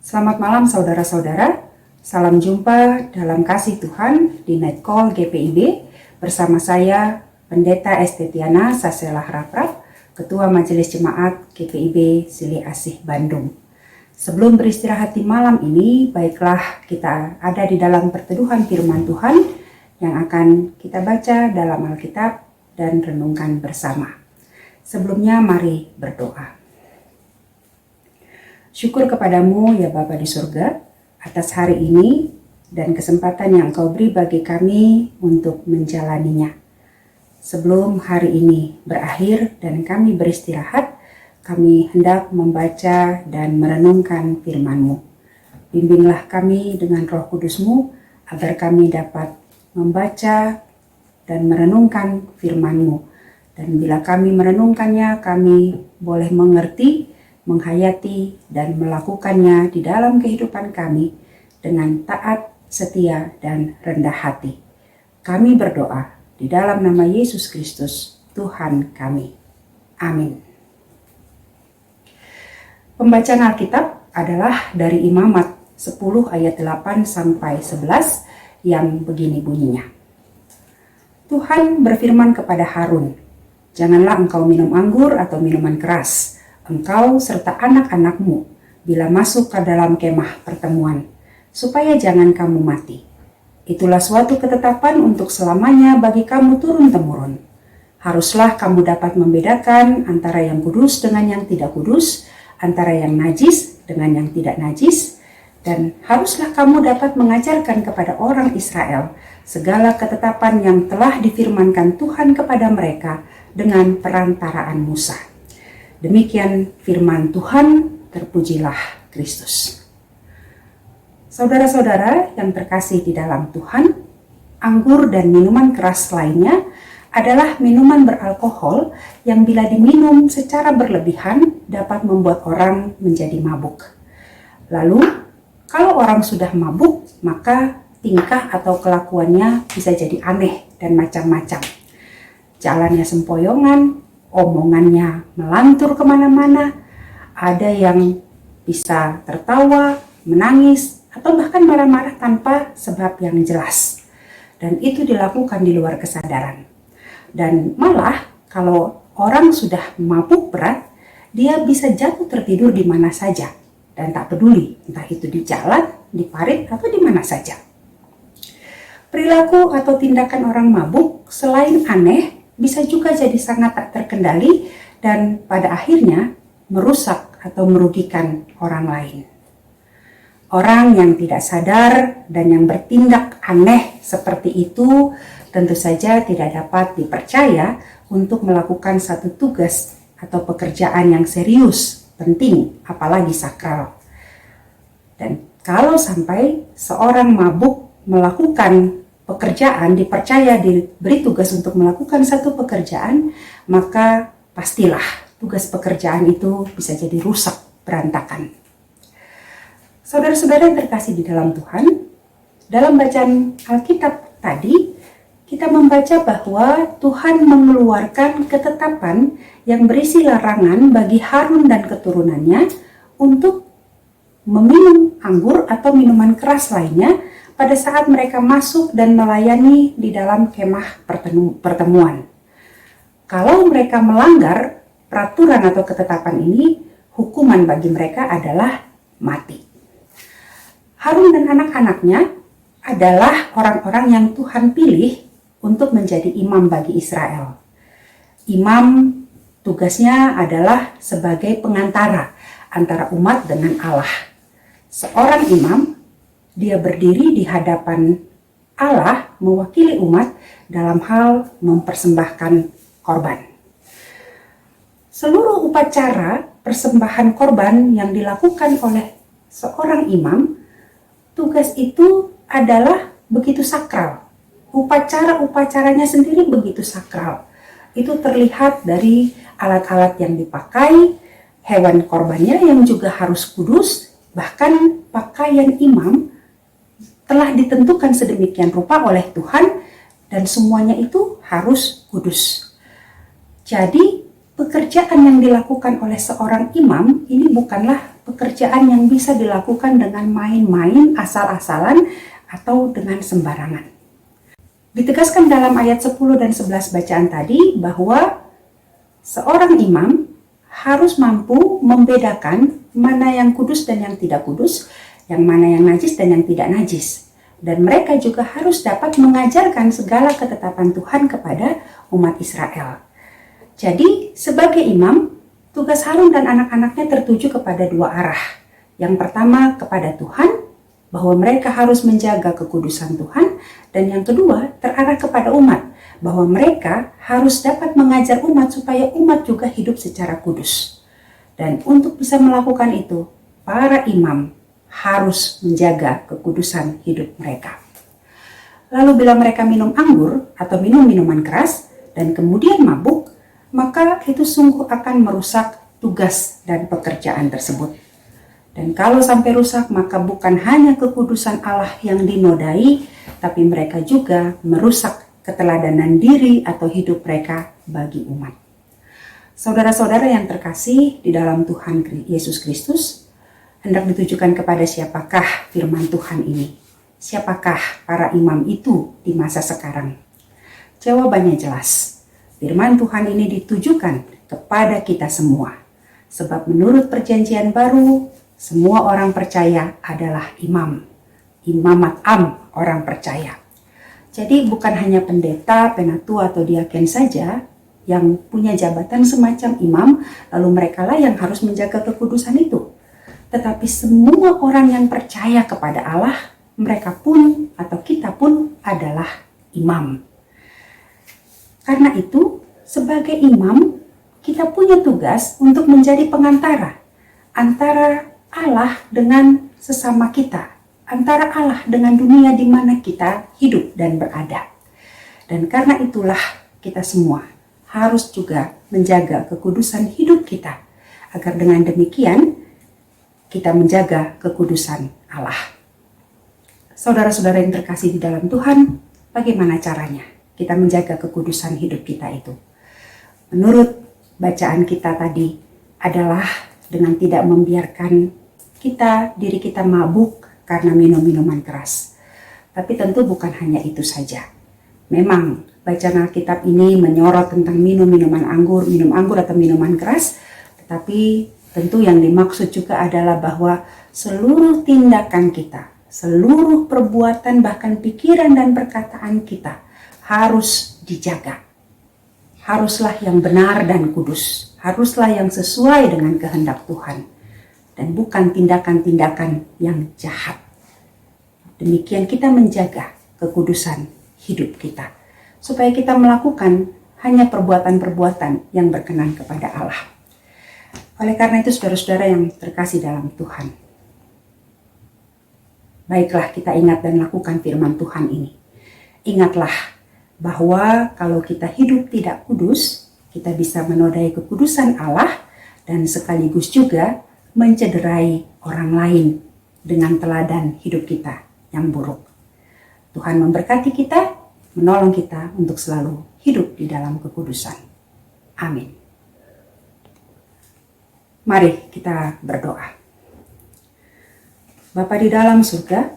Selamat malam saudara-saudara, salam jumpa dalam kasih Tuhan di Night Call GPIB bersama saya Pendeta Estetiana Sasela Haraprat, Ketua Majelis Jemaat GPIB Sili Asih Bandung. Sebelum beristirahat di malam ini, baiklah kita ada di dalam perteduhan firman Tuhan yang akan kita baca dalam Alkitab dan renungkan bersama. Sebelumnya mari berdoa. Syukur kepadamu ya Bapa di surga atas hari ini dan kesempatan yang Kau beri bagi kami untuk menjalaninya. Sebelum hari ini berakhir dan kami beristirahat, kami hendak membaca dan merenungkan firman-Mu. Bimbinglah kami dengan Roh Kudus-Mu agar kami dapat membaca dan merenungkan firman-Mu. Dan bila kami merenungkannya, kami boleh mengerti, menghayati, dan melakukannya di dalam kehidupan kami dengan taat, setia, dan rendah hati. Kami berdoa di dalam nama Yesus Kristus, Tuhan kami. Amin. Pembacaan Alkitab adalah dari Imamat 10 ayat 8 sampai 11 yang begini bunyinya. Tuhan berfirman kepada Harun, "Janganlah engkau minum anggur atau minuman keras, engkau serta anak-anakmu, bila masuk ke dalam kemah pertemuan, supaya jangan kamu mati. Itulah suatu ketetapan untuk selamanya bagi kamu turun-temurun. Haruslah kamu dapat membedakan antara yang kudus dengan yang tidak kudus, antara yang najis dengan yang tidak najis, dan haruslah kamu dapat mengajarkan kepada orang Israel segala ketetapan yang telah difirmankan Tuhan kepada mereka dengan perantaraan Musa." Demikian firman Tuhan, terpujilah Kristus. Saudara-saudara yang terkasih di dalam Tuhan, anggur dan minuman keras lainnya adalah minuman beralkohol yang bila diminum secara berlebihan dapat membuat orang menjadi mabuk. Lalu, kalau orang sudah mabuk, maka tingkah atau kelakuannya bisa jadi aneh dan macam-macam. Jalannya sempoyongan, omongannya melantur kemana-mana, ada yang bisa tertawa, menangis, atau bahkan marah-marah tanpa sebab yang jelas. Dan itu dilakukan di luar kesadaran. Dan malah kalau orang sudah mabuk berat, dia bisa jatuh tertidur di mana saja dan tak peduli, entah itu di jalan, di parit, atau di mana saja. Perilaku atau tindakan orang mabuk selain aneh, bisa juga jadi sangat tak terkendali dan pada akhirnya merusak atau merugikan orang lain. Orang yang tidak sadar dan yang bertindak aneh seperti itu tentu saja tidak dapat dipercaya untuk melakukan satu tugas atau pekerjaan yang serius, penting, apalagi sakral. Dan kalau sampai seorang mabuk melakukan pekerjaan, dipercaya diberi tugas untuk melakukan satu pekerjaan, maka pastilah tugas pekerjaan itu bisa jadi rusak, berantakan. Saudara-saudara yang terkasih di dalam Tuhan, dalam bacaan Alkitab tadi, kita membaca bahwa Tuhan mengeluarkan ketetapan yang berisi larangan bagi Harun dan keturunannya untuk meminum anggur atau minuman keras lainnya pada saat mereka masuk dan melayani di dalam kemah pertemuan. Kalau mereka melanggar peraturan atau ketetapan ini, hukuman bagi mereka adalah mati. Harun dan anak-anaknya adalah orang-orang yang Tuhan pilih untuk menjadi imam bagi Israel. Imam tugasnya adalah sebagai pengantara antara umat dengan Allah. Seorang imam, dia berdiri di hadapan Allah mewakili umat dalam hal mempersembahkan korban. Seluruh upacara persembahan korban yang dilakukan oleh seorang imam, tugas itu adalah begitu sakral. Upacara-upacaranya sendiri begitu sakral. Itu terlihat dari alat-alat yang dipakai, hewan korbannya yang juga harus kudus, bahkan pakaian imam telah ditentukan sedemikian rupa oleh Tuhan dan semuanya itu harus kudus. Jadi pekerjaan yang dilakukan oleh seorang imam ini bukanlah pekerjaan yang bisa dilakukan dengan main-main, asal-asalan, atau dengan sembarangan. Ditegaskan dalam ayat 10 dan 11 bacaan tadi bahwa seorang imam harus mampu membedakan mana yang kudus dan yang tidak kudus, yang mana yang najis dan yang tidak najis. Dan mereka juga harus dapat mengajarkan segala ketetapan Tuhan kepada umat Israel. Jadi, sebagai imam, tugas Harun dan anak-anaknya tertuju kepada dua arah. Yang pertama kepada Tuhan, bahwa mereka harus menjaga kekudusan Tuhan, dan yang kedua terarah kepada umat, bahwa mereka harus dapat mengajar umat supaya umat juga hidup secara kudus. Dan untuk bisa melakukan itu, para imam harus menjaga kekudusan hidup mereka. Lalu bila mereka minum anggur atau minum minuman keras dan kemudian mabuk, maka itu sungguh akan merusak tugas dan pekerjaan tersebut. Dan kalau sampai rusak, maka bukan hanya kekudusan Allah yang dinodai, tapi mereka juga merusak keteladanan diri atau hidup mereka bagi umat. Saudara-saudara yang terkasih di dalam Tuhan Yesus Kristus, hendak ditujukan kepada siapakah firman Tuhan ini? Siapakah para imam itu di masa sekarang? Jawabannya jelas. Firman Tuhan ini ditujukan kepada kita semua. Sebab menurut perjanjian baru, semua orang percaya adalah imam. Imamat am, orang percaya. Jadi bukan hanya pendeta, penatua atau diaken saja yang punya jabatan semacam imam, lalu mereka lah yang harus menjaga kekudusan itu. Tetapi semua orang yang percaya kepada Allah, mereka pun atau kita pun adalah imam. Karena itu, sebagai imam, kita punya tugas untuk menjadi pengantara antara Allah dengan sesama kita, antara Allah dengan dunia di mana kita hidup dan berada. Dan karena itulah kita semua harus juga menjaga kekudusan hidup kita, agar dengan demikian kita menjaga kekudusan Allah. Saudara-saudara yang terkasih di dalam Tuhan, bagaimana caranya kita menjaga kekudusan hidup kita itu? Menurut bacaan kita tadi adalah dengan tidak membiarkan diri kita mabuk karena minum minuman keras. Tapi tentu bukan hanya itu saja. Memang bacaan Alkitab ini menyorot tentang minum anggur atau minuman keras, tetapi tentu yang dimaksud juga adalah bahwa seluruh tindakan kita, seluruh perbuatan bahkan pikiran dan perkataan kita harus dijaga. Haruslah yang benar dan kudus, haruslah yang sesuai dengan kehendak Tuhan, dan bukan tindakan-tindakan yang jahat. Demikian kita menjaga kekudusan hidup kita, supaya kita melakukan hanya perbuatan-perbuatan yang berkenan kepada Allah. Oleh karena itu, saudara-saudara yang terkasih dalam Tuhan, baiklah kita ingat dan lakukan firman Tuhan ini. Ingatlah bahwa kalau kita hidup tidak kudus, kita bisa menodai kekudusan Allah dan sekaligus juga mencederai orang lain dengan teladan hidup kita yang buruk. Tuhan memberkati kita, menolong kita untuk selalu hidup di dalam kekudusan. Amin. Mari kita berdoa. Bapa di dalam surga,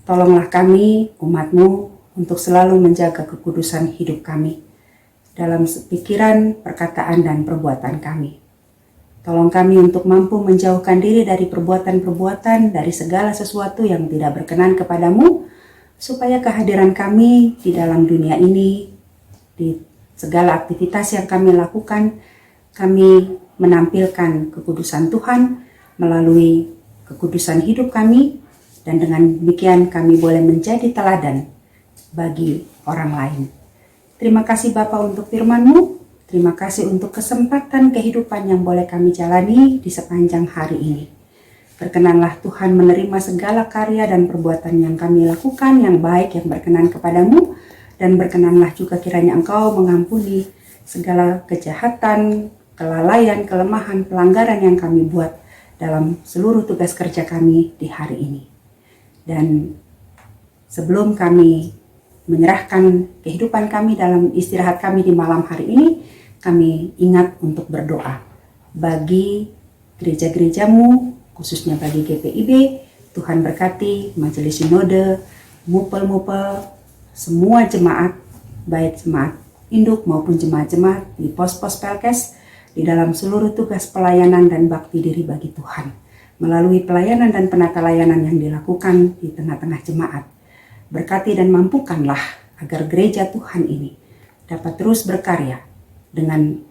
tolonglah kami, umat-Mu, untuk selalu menjaga kekudusan hidup kami dalam pikiran, perkataan, dan perbuatan kami. Tolong kami untuk mampu menjauhkan diri dari perbuatan-perbuatan, dari segala sesuatu yang tidak berkenan kepadamu, supaya kehadiran kami di dalam dunia ini, di segala aktivitas yang kami lakukan, kami menampilkan kekudusan Tuhan melalui kekudusan hidup kami, dan dengan demikian kami boleh menjadi teladan bagi orang lain. Terima kasih Bapa untuk firman-Mu, terima kasih untuk kesempatan kehidupan yang boleh kami jalani di sepanjang hari ini. Berkenanlah Tuhan menerima segala karya dan perbuatan yang kami lakukan yang baik, yang berkenan kepadamu, dan berkenanlah juga kiranya Engkau mengampuni segala kejahatan, kelalaian, kelemahan, pelanggaran yang kami buat dalam seluruh tugas kerja kami di hari ini. Dan sebelum kami menyerahkan kehidupan kami dalam istirahat kami di malam hari ini, kami ingat untuk berdoa bagi gereja-gerejamu, khususnya bagi GPIB. Tuhan berkati majelis sinode, mupel-mupel, semua jemaat, baik jemaat induk maupun jemaat-jemaat di pos-pos Pelkes, di dalam seluruh tugas pelayanan dan bakti diri bagi Tuhan, melalui pelayanan dan penata layanan yang dilakukan di tengah-tengah jemaat. Berkati dan mampukanlah agar gereja Tuhan ini dapat terus berkarya dengan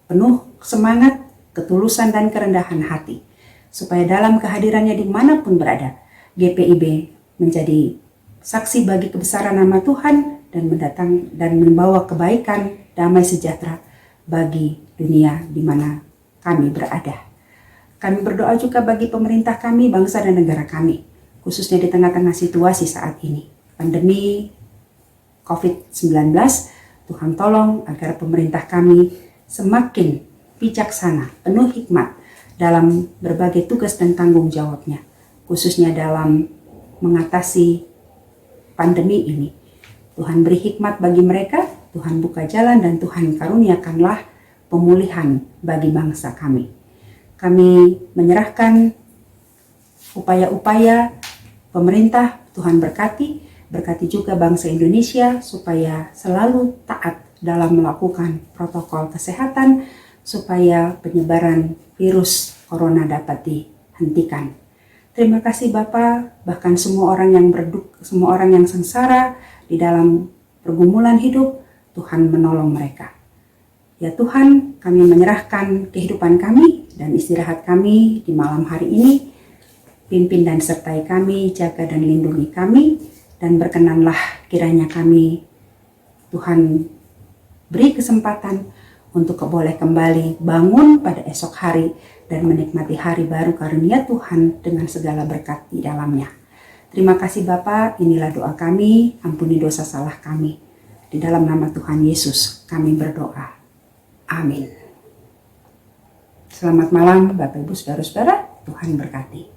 penuh semangat, ketulusan dan kerendahan hati, supaya dalam kehadirannya dimanapun berada, GPIB menjadi saksi bagi kebesaran nama Tuhan dan membawa kebaikan, damai sejahtera bagi dunia di mana kami berada. Kami berdoa juga bagi pemerintah kami, bangsa dan negara kami, khususnya di tengah-tengah situasi saat ini, pandemi COVID-19. Tuhan tolong agar pemerintah kami semakin bijaksana, penuh hikmat dalam berbagai tugas dan tanggung jawabnya, khususnya dalam mengatasi pandemi ini. Tuhan beri hikmat bagi mereka, Tuhan buka jalan, dan Tuhan karuniakanlah pemulihan bagi bangsa kami. Kami menyerahkan upaya-upaya pemerintah, Tuhan berkati juga bangsa Indonesia supaya selalu taat dalam melakukan protokol kesehatan, supaya penyebaran virus corona dapat dihentikan. Terima kasih Bapa, bahkan semua orang yang sengsara di dalam pergumulan hidup, Tuhan menolong mereka. Ya Tuhan, kami menyerahkan kehidupan kami dan istirahat kami di malam hari ini. Pimpin dan sertai kami, jaga dan lindungi kami, dan berkenanlah kiranya kami, Tuhan, beri kesempatan untuk boleh kembali bangun pada esok hari dan menikmati hari baru karunia Tuhan dengan segala berkat di dalamnya. Terima kasih Bapa, inilah doa kami, ampuni dosa salah kami. Di dalam nama Tuhan Yesus kami berdoa. Amin. Selamat malam Bapak Ibu Saudara-saudara, Tuhan berkati.